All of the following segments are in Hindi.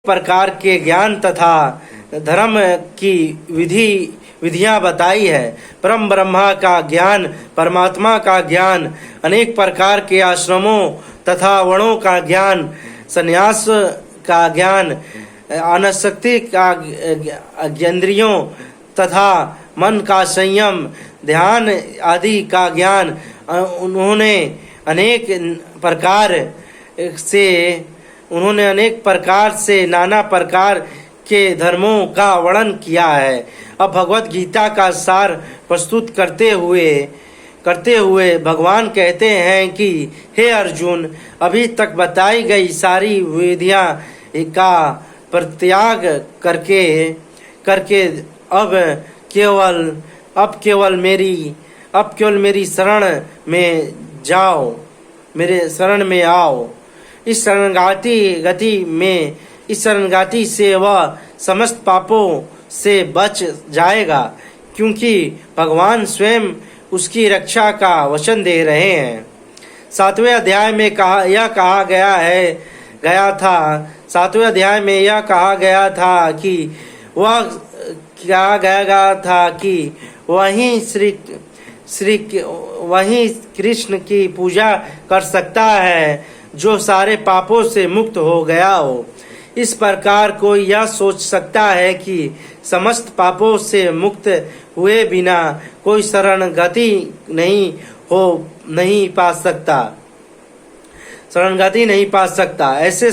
प्रकार के ज्ञान तथा धर्म की विधियां बताई है। परम ब्रह्मा का ज्ञान, परमात्मा का ज्ञान, अनेक प्रकार के आश्रमों तथा वर्णों का ज्ञान, संन्यास का ज्ञान, अनासक्ति का, ज्ञेंद्रियों तथा मन का संयम, ध्यान आदि का ज्ञान उन्होंने अनेक प्रकार से नाना प्रकार के धर्मों का वर्णन किया है। अब भगवत गीता का सार प्रस्तुत करते हुए भगवान कहते हैं कि हे अर्जुन, अभी तक बताई गई सारी विधियां का परित्याग करके अब केवल मेरी शरण में जाओ, मेरे शरण में आओ। इस शरणागति से वह समस्त पापों से बच जाएगा, क्योंकि भगवान स्वयं उसकी रक्षा का वचन दे रहे हैं। 7वें अध्याय में यह कहा गया था कि वहीं कृष्ण की पूजा कर सकता है जो सारे पापों से मुक्त हो गया हो। इस प्रकार कोई यह सोच सकता है कि समस्त पापों से मुक्त हुए बिना कोई शरणागति नहीं पा सकता। ऐसे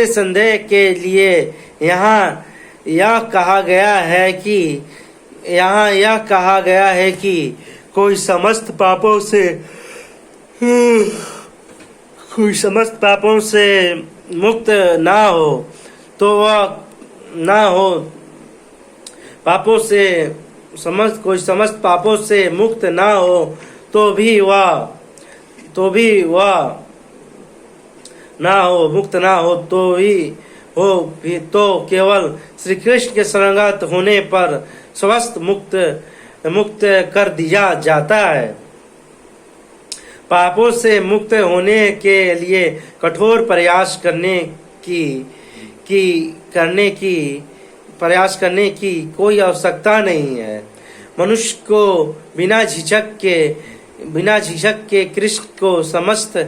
संदेह के लिए यहाँ यह कहा गया है कि कोई समस्त पापों से मुक्त ना हो तो केवल श्री कृष्ण के शरणागत होने पर स्वस्थ मुक्त कर दिया जाता है। पापों से मुक्त होने के लिए कठोर प्रयास करने की कोई आवश्यकता नहीं है। मनुष्य को बिना झिझक के कृष्ण को समस्त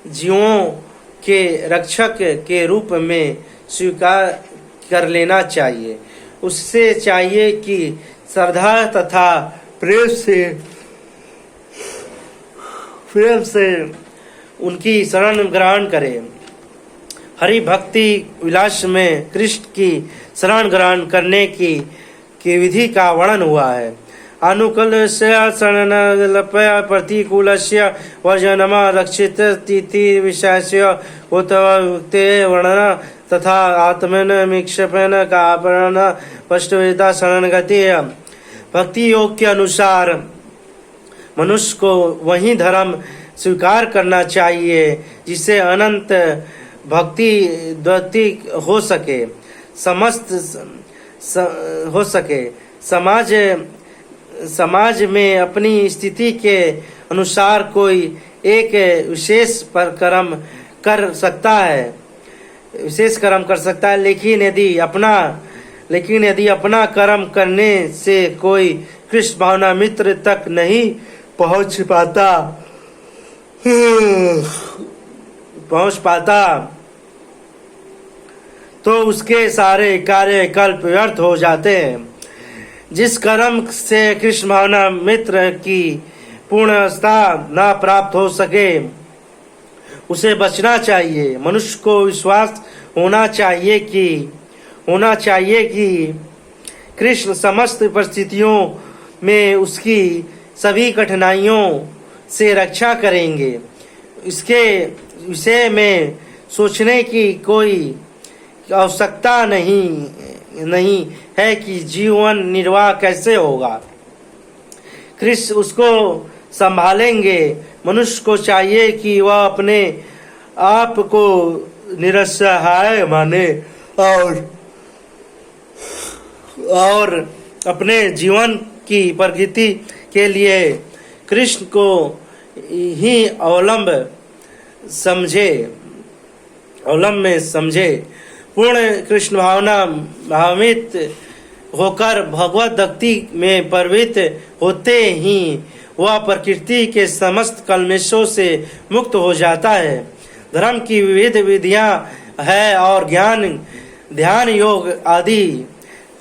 जीवों के रक्षक के रूप में स्वीकार कर लेना चाहिए। उससे चाहिए कि श्रद्धा तथा प्रेम से उनकी शरण ग्रहण करे। हरि भक्ति विलास में कृष्ण की शरण ग्रहण करने की विधि का वर्णन हुआ है। अनुकूलस्य शरणलपय प्रतिकूलस्य वर्जनम रक्षित तिथि विषयस्य उतवक्ते वर्णन तथा आत्मन मिक्षपन कापरण पष्टवेदा शरणगति। भक्ति योग के अनुसार मनुष्य को वही धर्म स्वीकार करना चाहिए जिसे अनंत भक्ति द्वैती हो सके। समाज में अपनी स्थिति के अनुसार कोई एक विशेष कर्म कर सकता है, लेकिन यदि अपना कर्म करने से कोई कृष्ण भावना मित्र तक नहीं पहुंच पाता तो उसके सारे कार्य कल्प व्यर्थ हो जाते हैं। जिस कर्म से कृष्ण भावना मित्र की पूर्णता न प्राप्त हो सके उसे बचना चाहिए। मनुष्य को विश्वास होना चाहिए कि कृष्ण समस्त परिस्थितियों में उसकी सभी कठिनाइयों से रक्षा करेंगे। इसके विषय में सोचने की कोई आवश्यकता नहीं है कि जीवन निर्वाह कैसे होगा। कृष्ण उसको संभालेंगे। मनुष्य को चाहिए कि वह अपने आप को निरसहाय माने और अपने जीवन की प्रगति के लिए कृष्ण को ही अवलंब समझे अवलंब में समझे। पूर्ण कृष्ण भावना भावित होकर भगवत भक्ति में प्रवृत्त होते ही वह प्रकृति के समस्त कल्मेशों से मुक्त हो जाता है। धर्म की विविध विधियां है और ज्ञान ध्यान योग आदि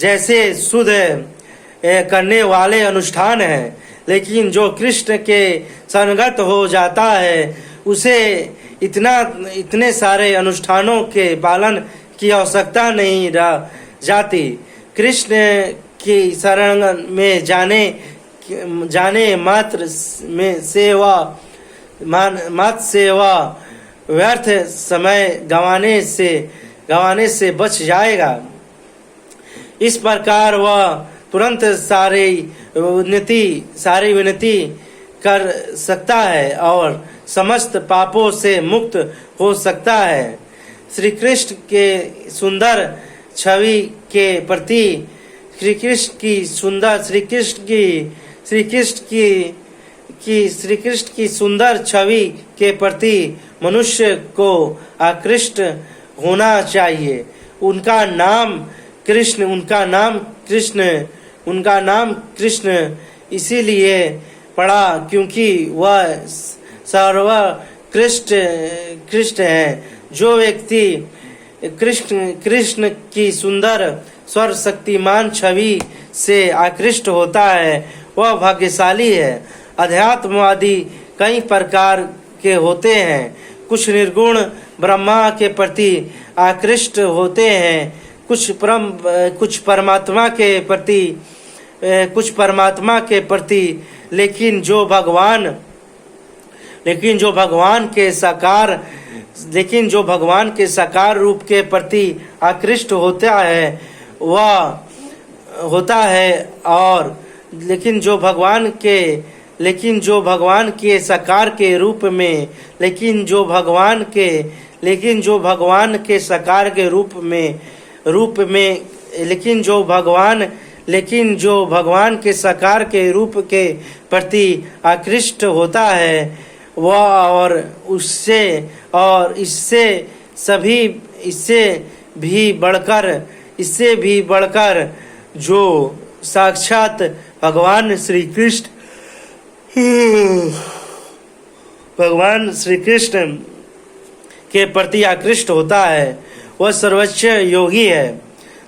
जैसे शुद्ध करने वाले अनुष्ठान हैं, लेकिन जो कृष्ण के संगत हो जाता है उसे इतने सारे अनुष्ठानों के पालन की आवश्यकता नहीं रह जाती। कृष्ण की शरण में जाने मात्र से वह व्यर्थ समय गंवाने से बच जाएगा। इस प्रकार वह तुरंत सारी विनती कर सकता है और समस्त पापों से मुक्त हो सकता है। श्री कृष्ण के सुंदर छवि के प्रति श्री कृष्ण की सुंदर छवि के प्रति मनुष्य को आकृष्ट होना चाहिए। उनका नाम कृष्ण इसीलिए पड़ा क्योंकि वह सर्वोत्कृष्ट है। जो व्यक्ति कृष्ण की सुंदर स्वर शक्तिमान छवि से आकृष्ट होता है वह भाग्यशाली है। अध्यात्मवादी कई प्रकार के होते हैं। कुछ निर्गुण ब्रह्मा के प्रति आकृष्ट होते हैं, कुछ परमात्मा के प्रति लेकिन जो भगवान के साकार रूप के प्रति आकृष्ट होता है और लेकिन जो भगवान के साकार के रूप में आकृष्ट होता है वह और इससे भी बढ़कर जो साक्षात भगवान श्री कृष्ण के प्रति आकृष्ट होता है वह सर्वोच्च योगी है।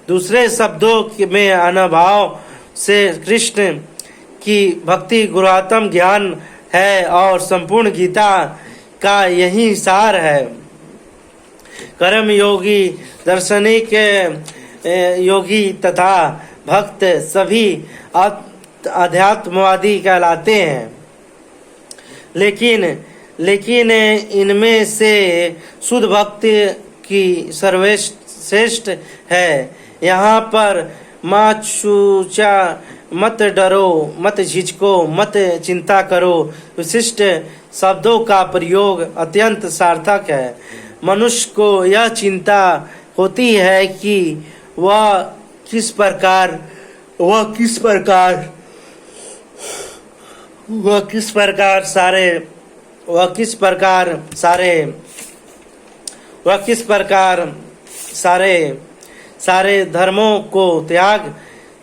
दूसरे शब्दों में अनुभव से कृष्ण की भक्ति गुरुआत्म ज्ञान है और संपूर्ण गीता का यही सार है। कर्म योगी, दार्शनिक योगी तथा भक्त सभी अध्यात्मवादी कहलाते हैं, लेकिन इनमें से शुद्ध भक्ति की सर्वश्रेष्ठ है। यहाँ पर मत डरो, मत झिझको, मत चिंता करो विशिष्ट शब्दों का प्रयोग अत्यंत सार्थक है। मनुष्य को यह चिंता होती है कि वह किस प्रकार सारे धर्मों को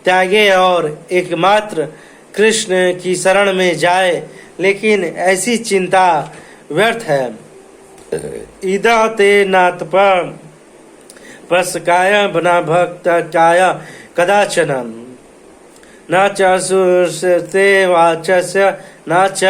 त्यागे और एकमात्र कृष्ण की शरण में जाए, लेकिन ऐसी चिंता व्यर्थ है। इदा ते नाथ प्रसकाय बना भक्त काय कदाचन न च सुरते वाचस्य न च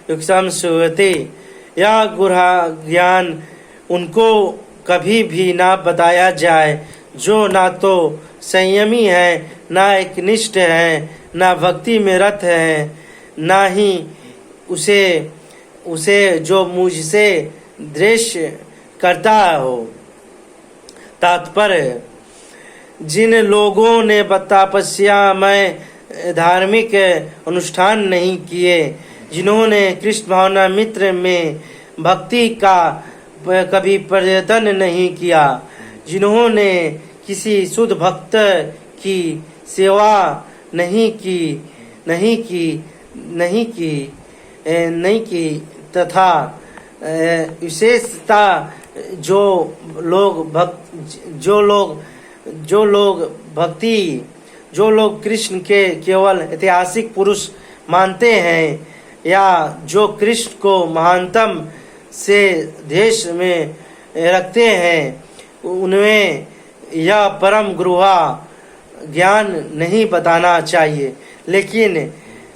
युक्तम सुवते। यह गुहा ज्ञान उनको कभी भी ना बताया जाए जो ना तो संयमी है, ना एकनिष्ठ है, ना भक्ति में रत है, ना ही उसे जो मुझसे द्वेष करता हो। तात्पर्य, जिन लोगों ने तपस्या में धार्मिक अनुष्ठान नहीं किए, जिन्होंने कृष्ण भावना मित्र में भक्ति का कभी प्रयत्न नहीं किया, जिन्होंने किसी शुद्ध भक्त की सेवा नहीं की तथा जो लोग भक्ति जो लोग कृष्ण के केवल ऐतिहासिक पुरुष मानते हैं या जो कृष्ण को महानतम से देश में रखते हैं, उनमें यह परम गुरुआ ज्ञान नहीं बताना चाहिए।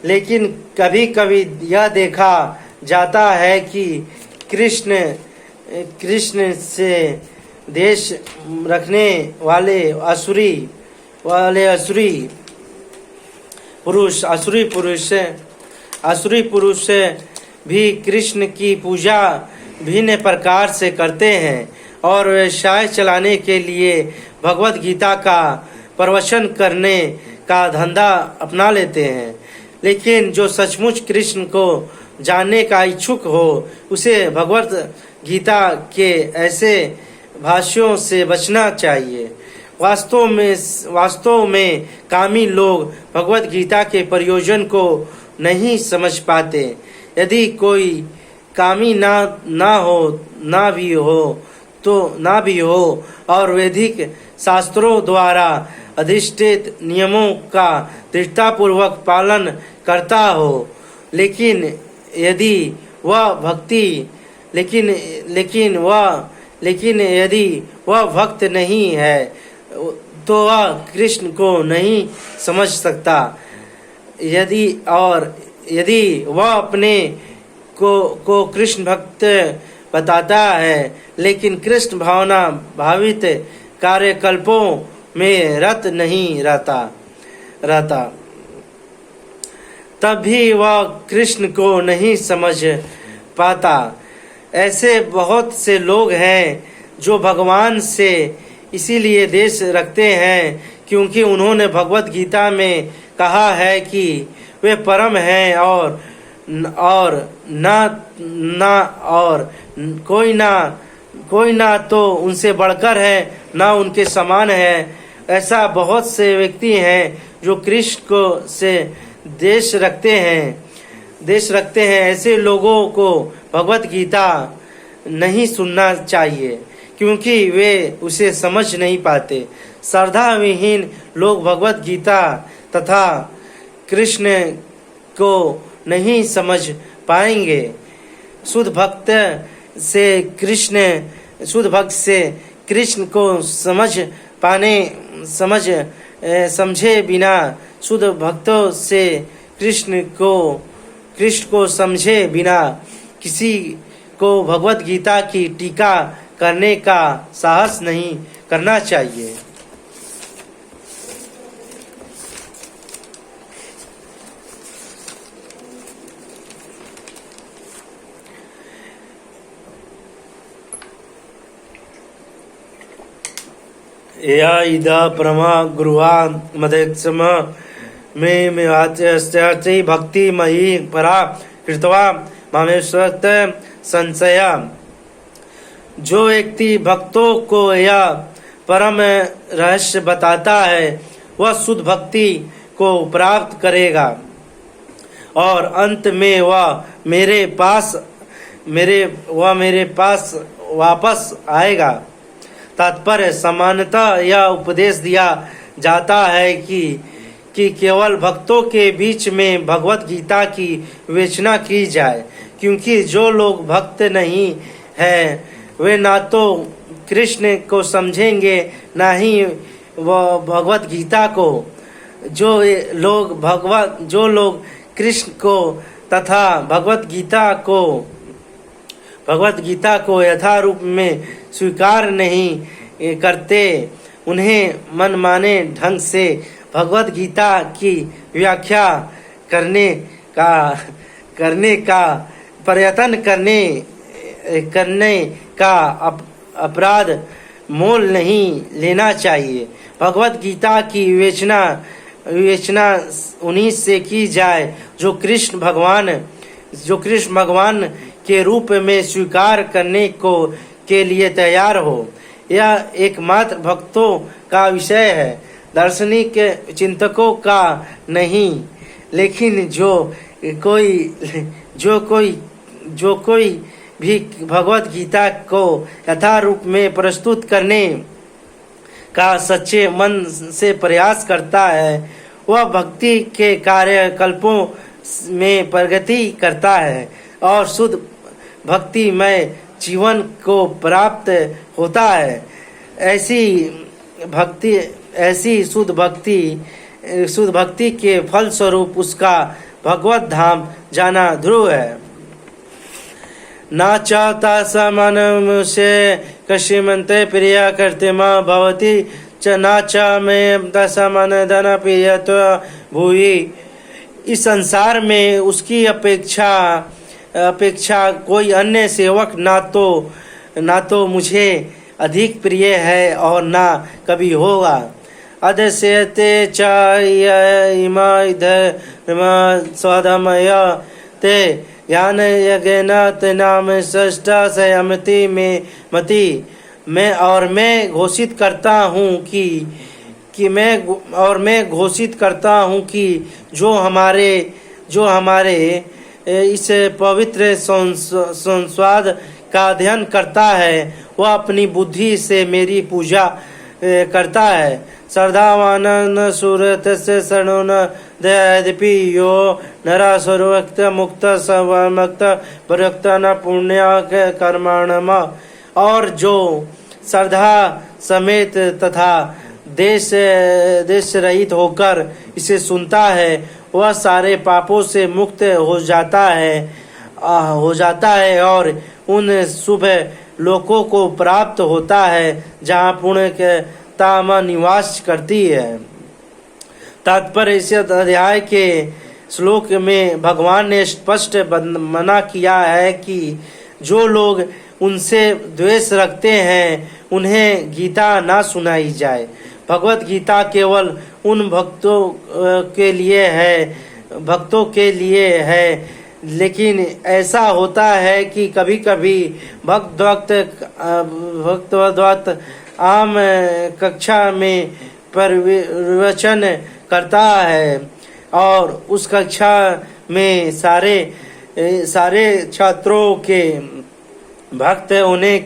लेकिन कभी कभी यह देखा जाता है कि कृष्ण से देश रखने वाले असुरी पुरुष भी कृष्ण की पूजा भिन्न प्रकार से करते हैं और व्यवसाय चलाने के लिए भगवत गीता का प्रवचन करने का धंधा अपना लेते हैं। लेकिन जो सचमुच कृष्ण को जानने का इच्छुक हो, उसे भगवत गीता के ऐसे भाष्यों से बचना चाहिए। वास्तव में कामी लोग भगवत गीता के प्रयोजन को नहीं समझ पाते। यदि कोई कामी ना भी हो और वैदिक शास्त्रों द्वारा अधिष्ठित नियमों का दृढ़तापूर्वक पालन करता हो, लेकिन यदि वह भक्त नहीं है, तो वह कृष्ण को नहीं समझ सकता। यदि वह अपने को कृष्ण भक्त बताता है, लेकिन कृष्ण भावना भावित कार्यकल्पों में रत नहीं रहता, तब भी वह कृष्ण को नहीं समझ पाता। ऐसे बहुत से लोग हैं जो भगवान से इसीलिए देश रखते हैं क्योंकि उन्होंने भगवत गीता में कहा है कि वे परम हैं और कोई ना तो उनसे बढ़कर है, ना उनके समान है। ऐसा बहुत से व्यक्ति हैं जो कृष्ण को से देश रखते हैं। ऐसे लोगों को भगवत गीता नहीं सुनना चाहिए क्योंकि वे उसे समझ नहीं पाते। श्रद्धा विहीन लोग भगवत गीता तथा कृष्ण को नहीं समझ पाएंगे। शुद्ध भक्त से कृष्ण को समझे बिना, शुद्ध भक्तों से कृष्ण को समझे बिना किसी को भगवत गीता की टीका करने का साहस नहीं करना चाहिए। या इदा परमा गुरुआ मदेक्षम में वाच्य भक्ति मयि परा कृतवा मामेश्वत संशया। जो व्यक्ति भक्तों को यह परम रहस्य बताता है, वह शुद्ध भक्ति को प्राप्त करेगा और अंत में वह मेरे पास वापस आएगा। तात्पर्य सामान्यतः यह उपदेश दिया जाता है कि केवल भक्तों के बीच में भगवत गीता की विवेचना की जाए, क्योंकि जो लोग भक्त नहीं हैं वे ना तो कृष्ण को समझेंगे ना ही वह भगवत गीता को। जो लोग कृष्ण को तथा भगवत गीता को यथारूप में स्वीकार नहीं करते, उन्हें मनमाने ढंग से भगवत गीता की व्याख्या करने का प्रयत्न करने का अपराध मोल नहीं लेना चाहिए। भगवत गीता की विवेचना उन्हीं से की जाए जो कृष्ण भगवान के रूप में स्वीकार करने के लिए तैयार हो। यह एकमात्र भक्तों का विषय है, दार्शनिक चिंतकों का नहीं। लेकिन जो कोई भी भगवत गीता को यथारूप में प्रस्तुत करने का सच्चे मन से प्रयास करता है, वह भक्ति के कार्यकल्पों में प्रगति करता है और शुद्ध भक्तिमय जीवन को प्राप्त होता है। ऐसी शुद्ध भक्ति के फल स्वरूप उसका भगवत धाम जाना ध्रुव है। ना चाहता समनुष्य कश्यमन्ते प्रिय कर्तिमा भवति च ना च में दशमन धन प्रिय भूयि। इस संसार में उसकी अपेक्षा कोई अन्य सेवक ना तो मुझे अधिक प्रिय है और ना कभी होगा। अदस्यते च इमा धर्म स्वधमय ते ज्ञान यज्ञ नाम सष्टा संयमति में मति। मैं घोषित करता हूँ कि जो हमारे इस पवित्र संस्वाद का अध्ययन करता है वह अपनी बुद्धि से मेरी पूजा करता है। श्रद्धावान सुरत से शरणो न दयादपि यो नरा सर्वक्त मुक्त सर्वमुक्त प्रयुक्त न पुण्य कर्मणम। और जो श्रद्धा समेत तथा देश रहित होकर इसे सुनता है वह सारे पापों से मुक्त हो जाता है और उन शुभ लोकों को प्राप्त होता है जहाँ पुण्यता निवास करती है। तात्पर्य इस अध्याय के श्लोक में भगवान ने स्पष्ट मना किया है कि जो लोग उनसे द्वेष रखते हैं उन्हें गीता ना सुनाई जाए। भगवत गीता केवल उन भक्तों के लिए है, लेकिन ऐसा होता है कि कभी कभी भक्त आम कक्षा में प्रवचन करता है और उस कक्षा में सारे छात्रों के भक्त होने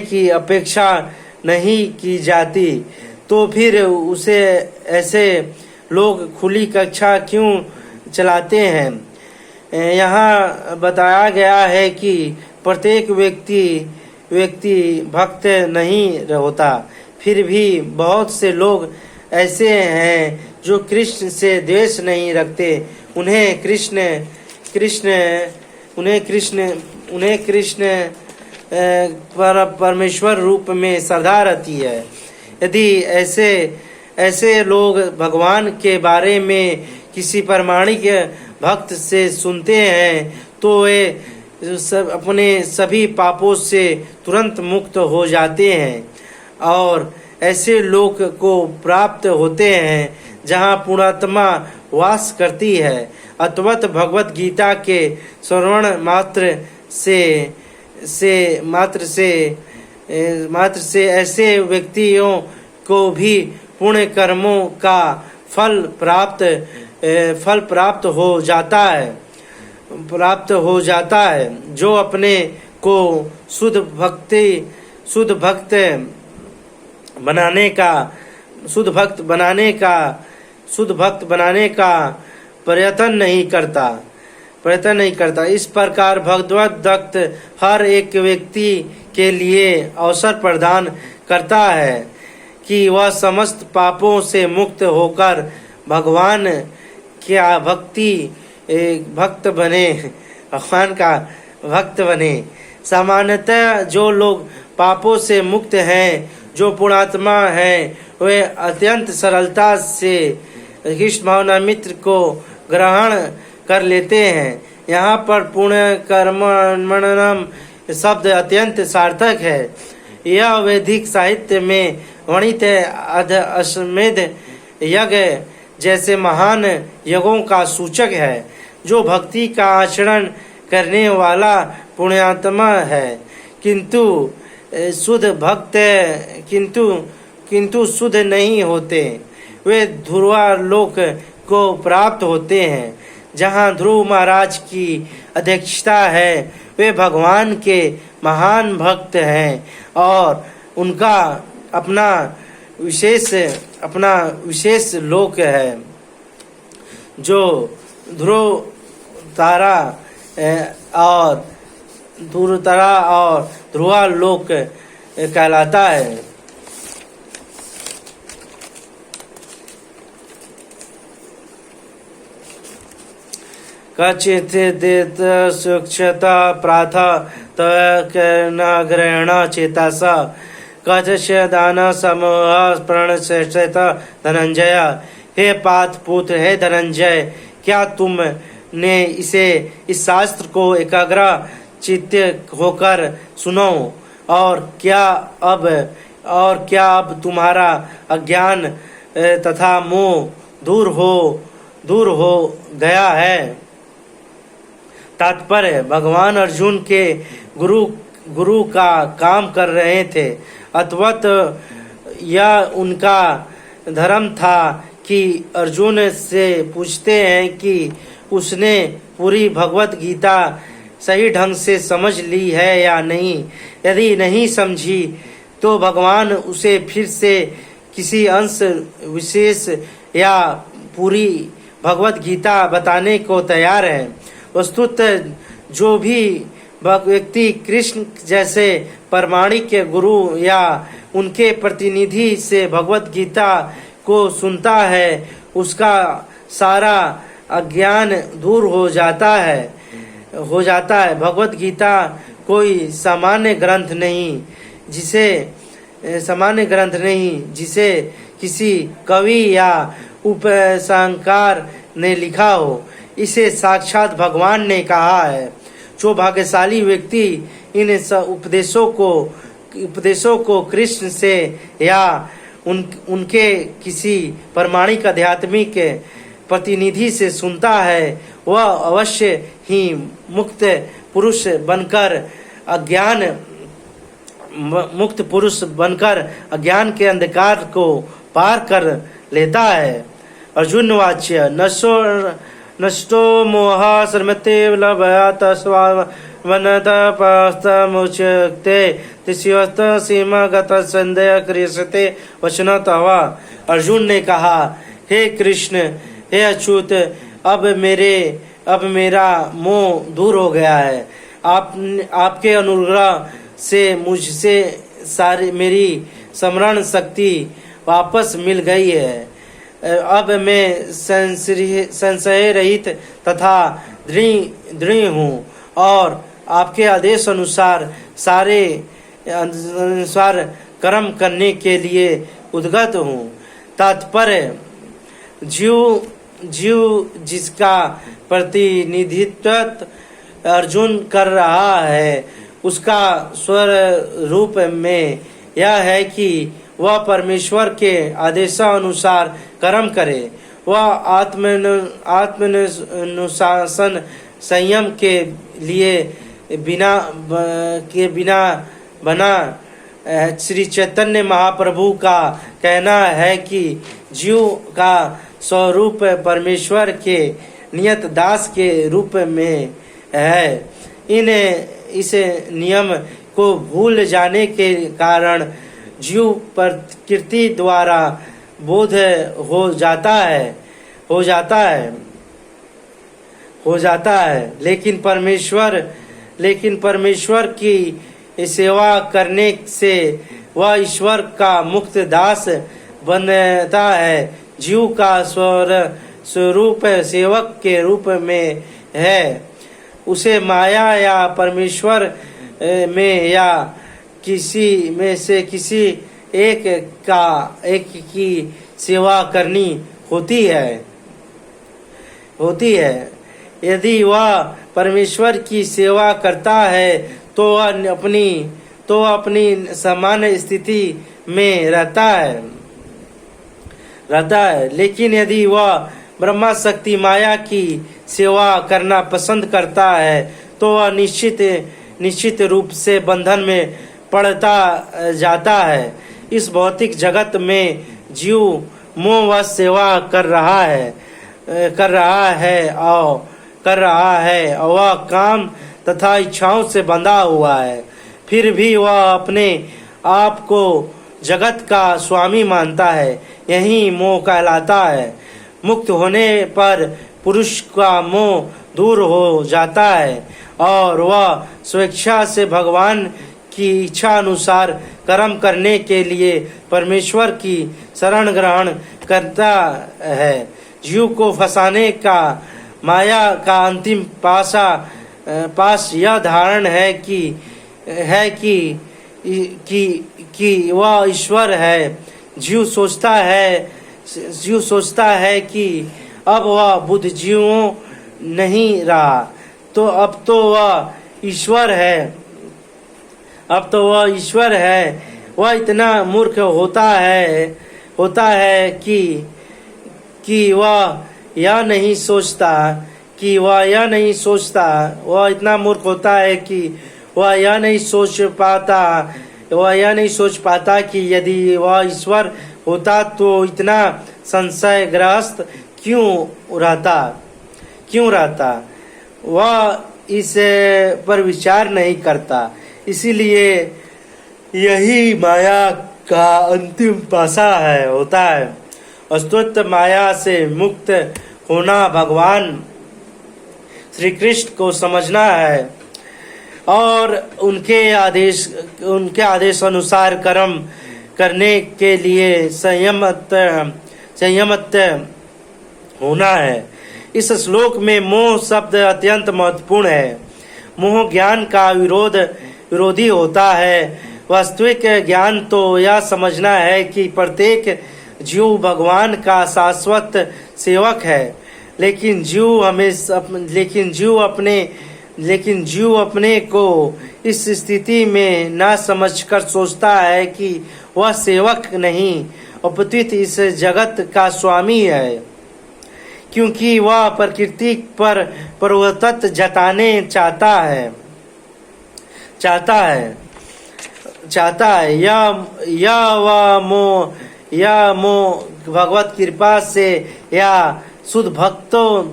की अपेक्षा नहीं की जाती, तो फिर उसे ऐसे लोग खुली कक्षा क्यों चलाते हैं। यहाँ बताया गया है कि प्रत्येक व्यक्ति भक्त नहीं होता, फिर भी बहुत से लोग ऐसे हैं जो कृष्ण से द्वेष नहीं रखते। उन्हें कृष्ण परमेश्वर रूप में श्रद्धा रहती है। यदि ऐसे लोग भगवान के बारे में किसी प्रामाणिक भक्त से सुनते हैं तो वे अपने सभी पापों से तुरंत मुक्त हो जाते हैं और ऐसे लोक को प्राप्त होते हैं जहाँ पुण्यात्मा वास करती है। अतवत भगवत गीता के श्रवण मात्र से ऐसे व्यक्तियों को भी पुण्य कर्मों का फल प्राप्त हो जाता है। जो अपने को शुद्ध भक्त बनाने का प्रयत्न नहीं करता। इस प्रकार भगवत भक्त हर एक व्यक्ति के लिए अवसर प्रदान करता है कि वह समस्त पापों से मुक्त होकर भगवान का भक्त बने। सामान्यतः जो लोग पापों से मुक्त हैं, जो पुण्यात्मा हैं, वे अत्यंत सरलता से कृष्ण भावनामृत को ग्रहण कर लेते हैं। यहाँ पर पुण्य कर्मणम शब्द अत्यंत सार्थक है। यह वैदिक साहित्य में वर्णित अश्वमेध यज्ञ जैसे महान यज्ञों का सूचक है। जो भक्ति का आचरण करने वाला पुण्यात्मा है किंतु शुद्ध नहीं होते, वे ध्रुवालोक को प्राप्त होते हैं, जहाँ ध्रुव महाराज की अध्यक्षता है, वे भगवान के महान भक्त हैं और उनका अपना विशेष लोक है, जो ध्रुव तारा और ध्रुवा लोक कहलाता है। कचित् देत सुक्षता प्राथ तग्रहण चेतसा कस्य दान समूह प्रणश्रेष्ठ धनंजय। हे पाथ पुत्र, हे धनंजय, क्या तुमने इस शास्त्र को एकाग्र चित्त होकर सुनो और क्या अब तुम्हारा अज्ञान तथा मोह दूर हो गया है। तात्पर्य, भगवान अर्जुन के गुरु का काम कर रहे थे, अथवत यह उनका धर्म था कि अर्जुन से पूछते हैं कि उसने पूरी भगवत गीता सही ढंग से समझ ली है या नहीं। यदि नहीं समझी तो भगवान उसे फिर से किसी अंश विशेष या पूरी भगवत गीता बताने को तैयार है। वस्तुतः जो भी व्यक्ति कृष्ण जैसे प्रमाणिक गुरु या उनके प्रतिनिधि से भगवत गीता को सुनता है, उसका सारा अज्ञान दूर हो जाता है। भगवत गीता कोई सामान्य ग्रंथ नहीं जिसे किसी कवि या उपसंकार ने लिखा हो। इसे साक्षात भगवान ने कहा है। जो भाग्यशाली व्यक्ति इन उपदेशों को कृष्ण से या उनके किसी प्रमाणिक आध्यात्मिक प्रतिनिधि से सुनता है, वह अवश्य ही मुक्त पुरुष बनकर अज्ञान के अंधकार को पार कर लेता है। अर्जुन वाच्य नष्टो मोह सर्मते लभयात वनतपस्तमुच्यते तिस्यस्त सीमागत संदेह क्रियते वचनतः। अर्जुन ने कहा, हे कृष्ण, हे अच्युत, अब मेरा मोह दूर हो गया है। आपके अनुग्रह से मुझसे मेरी स्मरण शक्ति वापस मिल गई है। अब मैं संशय रहित तथा दृढ़ हूँ और आपके आदेश अनुसार कर्म करने के लिए उद्गत हूँ। तात्पर्य, जीव जिसका प्रतिनिधित्व अर्जुन कर रहा है, उसका स्वरूप में यह है कि वह परमेश्वर के आदेशानुसार कर्म करे। वह आत्मानुशासन संयम के बिना बना। श्री चैतन्य महाप्रभु का कहना है कि जीव का स्वरूप परमेश्वर के नियत दास के रूप में है। इस नियम को भूल जाने के कारण जीव प्रकृति द्वारा बोध हो जाता है, लेकिन परमेश्वर की सेवा करने से वह ईश्वर का मुक्त दास बनता है। जीव का स्वरूप सेवक के रूप में है। उसे माया या परमेश्वर में या किसी में से किसी एक की सेवा करनी होती है। यदि वह परमेश्वर की सेवा करता है तो वह अपनी सामान्य स्थिति में रहता है। लेकिन यदि वह ब्रह्मा शक्ति माया की सेवा करना पसंद करता है तो वह निश्चित रूप से बंधन में पड़ता जाता है। इस भौतिक जगत में जीव मोह व सेवा कर रहा है और कर रहा है और वह काम तथा इच्छाओं से बंधा हुआ है, फिर भी वह अपने आप को जगत का स्वामी मानता है, यही मोह कहलाता है। मुक्त होने पर पुरुष का मोह दूर हो जाता है और वह स्वेच्छा से भगवान की इच्छा अनुसार कर्म करने के लिए परमेश्वर की शरण ग्रहण करता है। जीव को फंसाने का माया का अंतिम पास यह धारण है कि वह ईश्वर है। जीव सोचता है कि अब वह बुद्ध जीवों नहीं रहा, तो अब तो वह ईश्वर है। वह इतना मूर्ख होता है कि वह यह नहीं सोच पाता कि यदि वह ईश्वर होता तो इतना संशयग्रस्त क्यों रहता। वह इस पर विचार नहीं करता। इसीलिए यही माया का अंतिम पासा होता है। अस्तित्व माया से मुक्त होना भगवान श्री कृष्ण को समझना है और उनके आदेश अनुसार कर्म करने के लिए संयमत होना है। इस श्लोक में मोह शब्द अत्यंत महत्वपूर्ण है। मोह ज्ञान का विरोधी होता है। वास्तविक ज्ञान तो यह समझना है कि प्रत्येक जीव भगवान का शाश्वत सेवक है, लेकिन जीव अपने को इस स्थिति में न समझकर सोचता है कि वह सेवक नहीं अपितु इस जगत का स्वामी है, क्योंकि वह प्रकृति पर प्रभुत्व जताने चाहता है। यह मोह भगवत कृपा से या शुद्ध भक्तों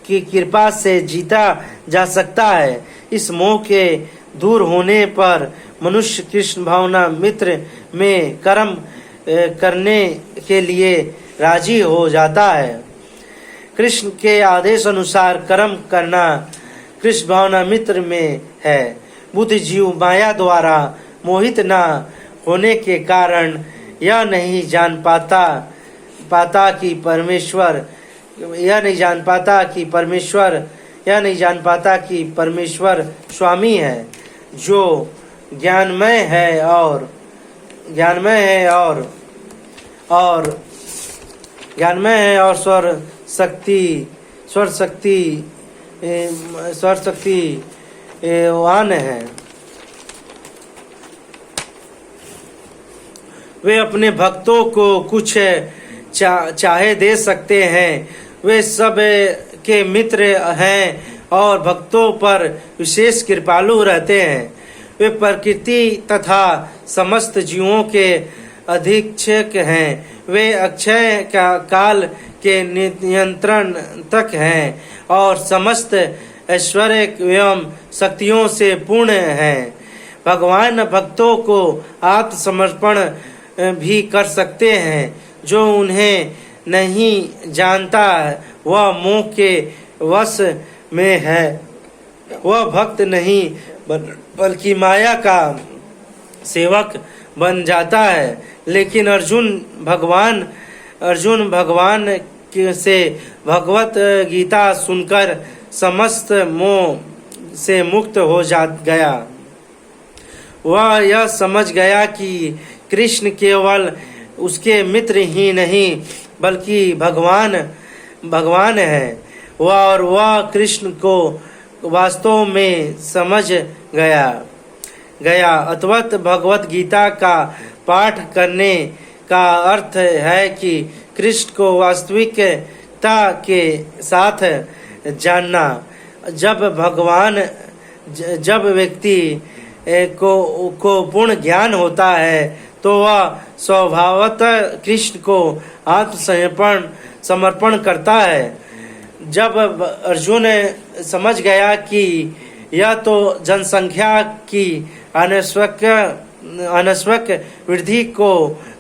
की कृपा से जीता जा सकता है। इस मोह के दूर होने पर मनुष्य कृष्ण भावना मित्र में कर्म करने के लिए राजी हो जाता है। कृष्ण के आदेश अनुसार कर्म करना कृष्ण भावना मित्र में है। बुद्ध जीव माया द्वारा मोहित न होने के कारण यह नहीं जान पाता कि परमेश्वर स्वामी है, जो ज्ञानमय है और स्वर शक्तिवान है। वे अपने भक्तों को कुछ चाहे दे सकते हैं। वे सब के मित्र हैं और भक्तों पर विशेष कृपालु रहते हैं। वे प्रकृति तथा समस्त जीवों के अधीक्षक हैं। वे अक्षय काल के नियंत्रण तक हैं और समस्त ऐश्वर्य एवं शक्तियों से पूर्ण हैं। भगवान भक्तों को आत्मसमर्पण भी कर सकते हैं। जो उन्हें नहीं जानता वह मोह के वश में है। वह भक्त नहीं बल्कि माया का सेवक बन जाता है। लेकिन अर्जुन भगवान से भगवत गीता सुनकर समस्त मोह से मुक्त हो गया। वह यह समझ गया कि कृष्ण केवल उसके मित्र ही नहीं बल्कि भगवान है। वह कृष्ण को वास्तव में समझ गया। अतवत भगवत गीता का पाठ करने का अर्थ है कि कृष्ण को वास्तविकता के साथ जानना। जब व्यक्ति को पूर्ण ज्ञान होता है तो वह स्वभावतः कृष्ण को समर्पण करता है। जब अर्जुन समझ गया कि यह तो जनसंख्या की अनावश्यक वृद्धि को